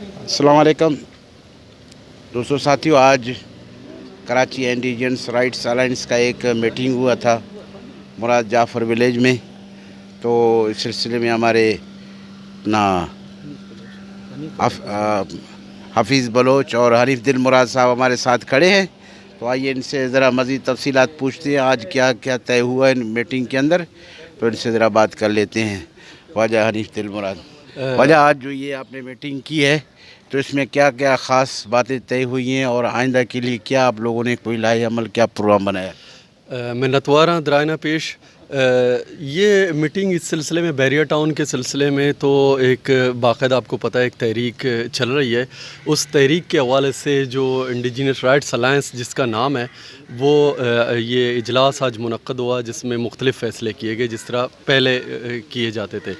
अस्सलाम वालेकुम दोस्तों साथियों, आज कराची इंडिजिनस राइट्स अलायंस का एक मीटिंग हुआ था मुराद जाफ़र विलेज में। तो इस सिलसिले में हमारे ना हफीज़ बलोच और हनीफ दिल मुराद साहब हमारे साथ खड़े हैं। तो आइए इनसे ज़रा मज़ीद तफसीलात पूछते हैं, आज क्या क्या तय हुआ है मीटिंग के अंदर। तो इनसे ज़रा बात कर लेते हैं। ख्वाजा हनीफ दिल मुराद, ख्वाजा, आज जो ये आपने मीटिंग की है तो इसमें क्या क्या ख़ास बातें तय हुई हैं और आइंदा के लिए क्या आप लोगों ने कोई लाए अमल, क्या प्रोग्राम बनाया? मिन्नतवारा दराना पेश। ये मीटिंग इस सिलसिले में बैरियर टाउन के सिलसिले में तो एक बाकायदा आपको पता है एक तहरीक चल रही है। उस तहरीक के हवाले से जो इंडिजिनस राइट्स अलायंस जिसका नाम है वो ये इजलास आज मुनक्कद हुआ, जिसमें मुख्तलिफ़ फ़ैसले किए गए जिस तरह पहले किए जाते थे।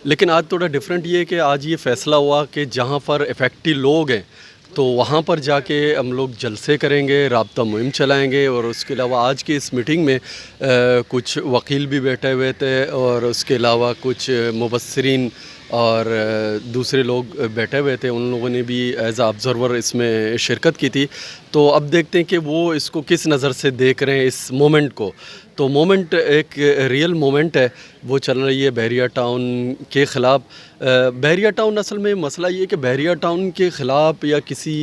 लेकिन आज थोड़ा डिफरेंट ये है कि आज ये फ़ैसला हुआ कि जहाँ पर इफ़ेक्टिव लोग हैं तो वहाँ पर जाके हम लोग जलसे करेंगे, राब्ता मुहिम चलाएंगे। और उसके अलावा आज की इस मीटिंग में कुछ वकील भी बैठे हुए थे और उसके अलावा कुछ मुबस्सिरीन और दूसरे लोग बैठे हुए थे, उन लोगों ने भी एज आ ऑब्ज़र्वर इसमें शिरकत की थी। तो अब देखते हैं कि वो इसको किस नज़र से देख रहे हैं इस मोमेंट को। तो मोमेंट एक रियल मोमेंट है, वो चल रही है बैरियर टाउन के ख़िलाफ़। बैरियर टाउन असल में मसला ये है कि बैरियर टाउन के ख़िलाफ़ या किसी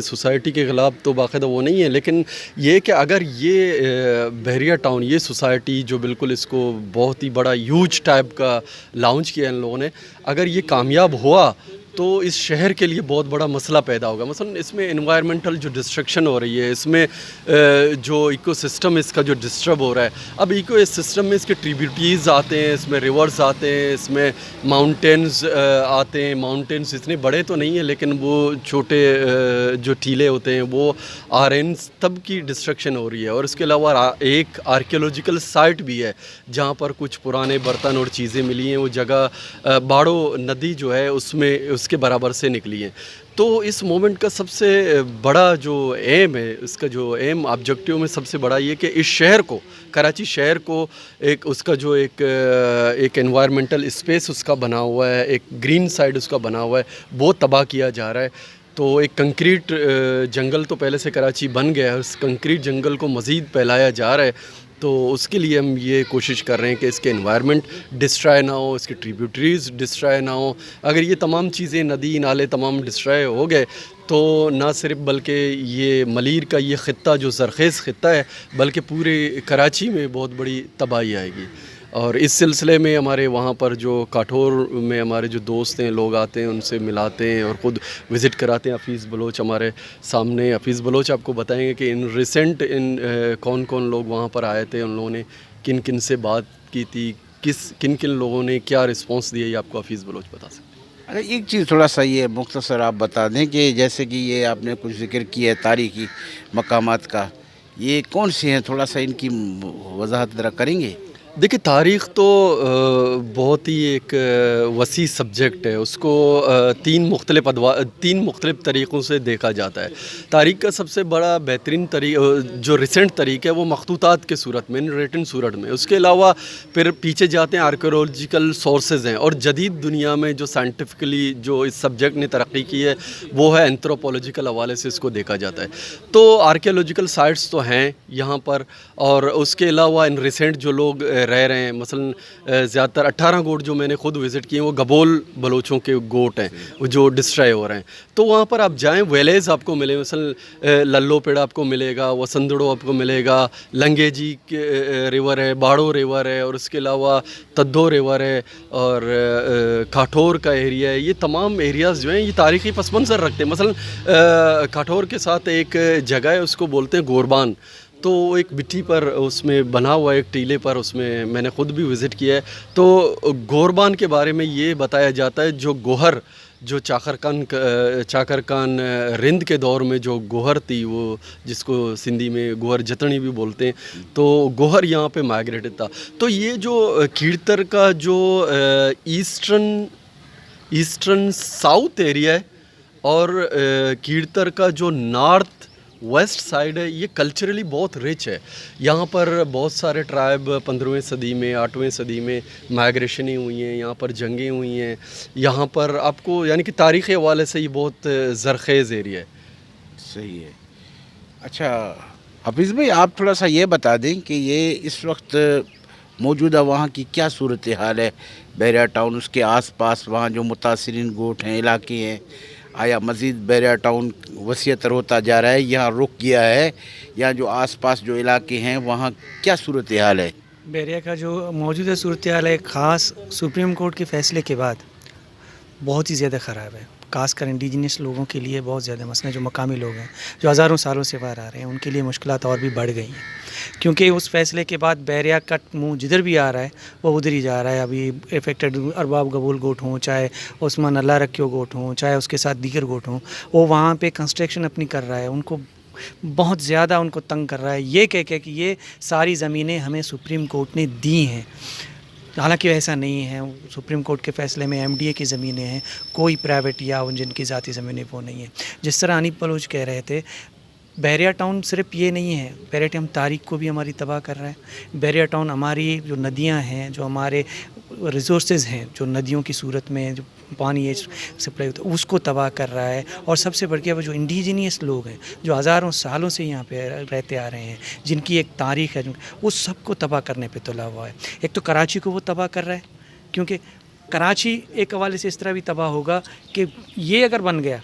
सोसाइटी के ख़िलाफ़ तो बाकायदा वो नहीं है, लेकिन ये कि अगर ये बैरियर टाउन ये सोसाइटी जो बिल्कुल इसको बहुत ही बड़ा ह्यूज टाइप का लॉन्च किया इन लोगों ने, अगर ये कामयाब हुआ तो इस शहर के लिए बहुत बड़ा मसला पैदा होगा। मसलन इसमें एनवायरमेंटल जो डिस्ट्रक्शन हो रही है, इसमें जो इकोसिस्टम इसका जो डिस्टर्ब हो रहा है। अब इको सिस्टम में इसके ट्रिब्यूटरीज आते हैं, इसमें रिवर्स आते हैं, इसमें माउंटेन्स आते हैं। माउंटेन्स इतने बड़े तो नहीं हैं लेकिन वो छोटे जो टीले होते हैं वो आ रहे हैं, तब की डिस्ट्रक्शन हो रही है। और इसके अलावा एक आर्कियोलॉजिकल साइट भी है जहाँ पर कुछ पुराने बर्तन और चीज़ें मिली हैं। वो जगह बाड़ो नदी जो है उसमें के बराबर से निकली है। तो इस मोमेंट का सबसे बड़ा जो एम है, इसका जो एम ऑब्जेक्टिव में सबसे बड़ा ये कि इस शहर को, कराची शहर को एक उसका जो एक एनवायरमेंटल स्पेस उसका बना हुआ है, एक ग्रीन साइड उसका बना हुआ है, वो तबाह किया जा रहा है। तो एक कंक्रीट जंगल तो पहले से कराची बन गया है, उस कंक्रीट जंगल को मज़ीद फैलाया जा रहा है। तो उसके लिए हम ये कोशिश कर रहे हैं कि इसके एनवायरनमेंट डिस्ट्रॉय ना हो, इसके ट्रिब्यूटरीज डिस्ट्रॉय ना हो। अगर ये तमाम चीज़ें, नदी नाले तमाम डिस्ट्रॉय हो गए तो ना सिर्फ बल्कि ये मलीर का ये ख़ित्ता जो ज़रख़ेज़ ख़ित्ता है, बल्कि पूरे कराची में बहुत बड़ी तबाही आएगी। और इस सिलसिले में हमारे वहाँ पर जो काठोर में हमारे जो दोस्त हैं, लोग आते हैं, उनसे मिलाते हैं और ख़ुद विज़िट कराते हैं। हफीज़ बलोच हमारे सामने, हफीज़ बलोच आपको बताएंगे कि कौन कौन लोग वहाँ पर आए थे, उन लोगों ने किन किन से बात की थी, किन किन लोगों ने क्या रिस्पॉन्स दिया, ये आपको हफीज़ बलोच बता सकते हैं। अरे एक चीज़ थोड़ा सा ये मुख्तसर आप बता दें कि जैसे कि ये आपने कुछ ज़िक्र किया है तारीख़ी मकामात का, ये कौन से हैं, थोड़ा सा इनकी वजाहत ज़रा करेंगे? देखिए, तारीख़ तो बहुत ही एक वसी सब्जेक्ट है। उसको तीन मुख्तलिफ़ तरीक़ों से देखा जाता है। तारीख़ का सबसे बड़ा बेहतरीन जो रिसेंट तरीक़ा है वो मखतूतात के सूरत में, रिटन सूरत में। उसके अलावा फिर पीछे जाते हैं, आर्कियोलॉजिकल सोर्सेज़ हैं। और जदीद दुनिया में जो साइंटिफिकली जो इस सब्जेक्ट ने तरक्की की है वो है एंथ्रोपोलॉजिकल हवाले से इसको देखा जाता है। तो आर्कियोलॉजिकल साइट्स तो हैं यहाँ पर, और उसके अलावा इन रिसेंट जो लोग रह रहे हैं, मसलन ज़्यादातर 18 गोट जो मैंने ख़ुद विज़िट किए वो गबोल बलोचों के गोट हैं जो डिस्ट्रॉय हो रहे हैं। तो वहाँ पर आप जाएं, वेलेज आपको मिले, मसलन लल्लो पेड़ आपको मिलेगा, वसंदड़ो आपको मिलेगा, लंगेजी के रिवर है, बाड़ो रिवर है, और उसके अलावा तद्दो रिवर है, और काठोर का एरिया है। ये तमाम एरियाज़ जो हैं ये तारीख़ी पस मंज़र रखते हैं। मसलन काठोर के साथ एक जगह है, उसको बोलते हैं गोरबान। तो एक मिट्टी पर उसमें बना हुआ एक टीले पर, उसमें मैंने ख़ुद भी विज़िट किया है। तो गोरबान के बारे में ये बताया जाता है, जो गोहर जो चाकरकान रिंद के दौर में जो गोहर थी, वो जिसको सिंधी में गोहर जतनी भी बोलते हैं, तो गोहर यहाँ पे माइग्रेटेड था। तो ये जो कीर्तर का जो ईस्टर्न साउथ एरिया है और कीर्तर का जो नॉर्थ वेस्ट साइड है, ये कल्चरली बहुत रिच है। यहाँ पर बहुत सारे ट्राइब 15वीं सदी में 8वीं सदी में माइग्रेशनें हुई हैं, यहाँ पर जंगें हुई हैं, यहाँ पर आपको यानी कि तारीख़ी हवाले से ये बहुत ज़रख़ेज़ एरिया है। सही है। अच्छा हाफिज़ भाई, आप थोड़ा सा ये बता दें कि ये इस वक्त मौजूदा वहाँ की क्या सूरत हाल है, बहरिया टाउन उसके आसपास वहाँ जो मुतासिरीन गोट हैं, इलाके हैं, आया मज़ीद बहरिया टाउन वसीअतर होता जा रहा है, यहाँ रुक गया है, या जो आसपास जो इलाके हैं वहाँ क्या सूरत हाल है? बहरिया का जो मौजूदा सूरत हाल है, ख़ास सुप्रीम कोर्ट के फ़ैसले के बाद बहुत ही ज़्यादा ख़राब है। खासकर इंडिजिनस लोगों के लिए बहुत ज़्यादा मसला, जो मकामी लोग हैं जो हज़ारों सालों से बाहर आ रहे हैं, उनके लिए मुश्किलात और भी बढ़ गई हैं, क्योंकि उस फ़ैसले के बाद बहरिया का मुँह जिधर भी आ रहा है वो उधर ही जा रहा है। अभी इफेक्टेड अरबाब गबूल गोट हों, चाहे उस्मान अल्लाह रखियो गोट हों, चाहे उसके साथ दीगर गोट हों, वो वहाँ पे कंस्ट्रक्शन अपनी कर रहा है, उनको बहुत ज़्यादा उनको तंग कर रहा है, ये कह के कि ये सारी ज़मीनें हमें सुप्रीम कोर्ट ने दी हैं। हालांकि ऐसा नहीं है, सुप्रीम कोर्ट के फ़ैसले में एमडीए की ज़मीनें हैं, कोई प्राइवेट या उन जिनकी ज़ाती ज़मीनें वो नहीं है। जिस तरह अनीफ बलोच कह रहे थे, बहरिया टाउन सिर्फ ये नहीं है, बहरिया टाउन तारीख को भी हमारी तबाह कर रहा है। बहरिया टाउन हमारी जो नदियां हैं, जो हमारे रिसोर्सेज हैं, जो नदियों की सूरत में जो पानी है सप्लाई होता है, उसको तबाह कर रहा है। और सबसे बढ़ के वो जो इंडिजीनियस लोग हैं, जो हज़ारों सालों से यहाँ पे रहते आ रहे हैं, जिनकी एक तारीख़ है, वो सबको तबाह करने पे तुला हुआ है। एक तो कराची को वो तबाह कर रहा है, क्योंकि कराची एक हवाले से इस तरह भी तबाह होगा कि ये अगर बन गया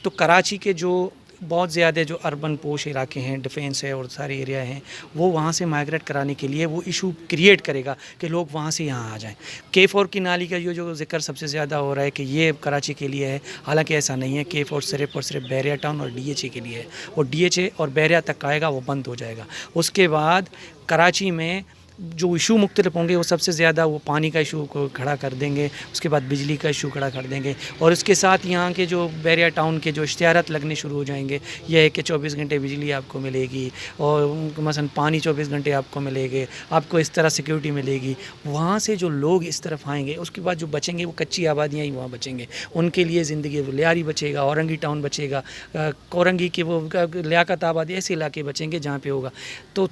तो कराची के जो बहुत ज़्यादा जो अर्बन पोश इलाके हैं, डिफेंस है और सारे एरिया हैं, वो वहाँ से माइग्रेट कराने के लिए वो इशू क्रिएट करेगा कि लोग वहाँ से यहाँ आ जाएं। K4 की नाली का ये जो जिक्र सबसे ज़्यादा हो रहा है कि ये कराची के लिए है, हालांकि ऐसा नहीं है। K4 सिर्फ और सिर्फ बहरिया टाउन और DHA के लिए है, और DHA और बहरिया तक आएगा वो बंद हो जाएगा। उसके बाद कराची में जो इशू मुख्तलिफ होंगे, वो सबसे ज़्यादा वो पानी का इशू को खड़ा कर देंगे, उसके बाद बिजली का इशू खड़ा कर देंगे, और उसके साथ यहाँ के जो बहरिया टाउन के जो इश्तिहारात लगने शुरू हो जाएंगे। यह है कि 24 घंटे बिजली आपको मिलेगी, और मसलन पानी 24 घंटे आपको मिलेंगे, आपको इस तरह सिक्योरिटी मिलेगी। वहाँ से जो लोग इस तरफ आएंगे, उसके बाद जो बचेंगे वो कच्ची आबादियाँ ही वहाँ बचेंगे, उनके लिए ज़िंदगी लियारी बचेगा, औरंगी टाउन बचेगा, कोरंगी की वो लियाकत आबादी, ऐसे इलाके बचेंगे जहाँ पे होगा। तो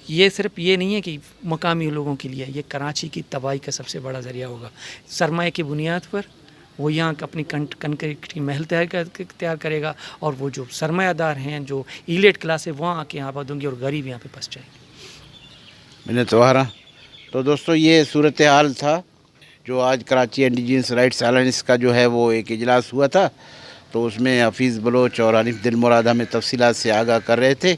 ये सिर्फ ये नहीं है कि मकामी लोगों के लिए, ये कराची की तबाही का सबसे बड़ा ज़रिया होगा। सरमाए की बुनियाद पर वो यहाँ अपनी कंक्रीट की महल तैयार करेगा, और वो जो सरमायादार हैं, जो इलीट क्लास है, वहाँ आके यहाँ आबाद होंगे और गरीब यहाँ पे फंस जाएंगे। मैंने तुम्हारा तो दोस्तों ये सूरत हाल था जो आज कराची इंडिजिनस राइट्स अलायंस का जो है वो एक इजलास हुआ था। तो उसमें हफीज़ बलोच और हनीफ दिलमुराद हमें तफसीलात से आगाह कर रहे थे।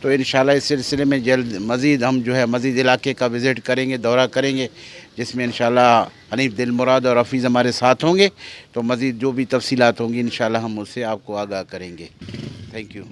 तो इंशाल्लाह इस सिलसिले में जल्द मज़ीद हम जो है मज़ीद इलाके का विज़िट करेंगे, दौरा करेंगे, जिसमें इंशाल्लाह हनीफ दिलमुराद और हफीज़ हमारे साथ होंगे। तो मज़ीद जो भी तफसीलात होंगी इंशाल्लाह हम उससे आपको आगाह करेंगे। Thank you.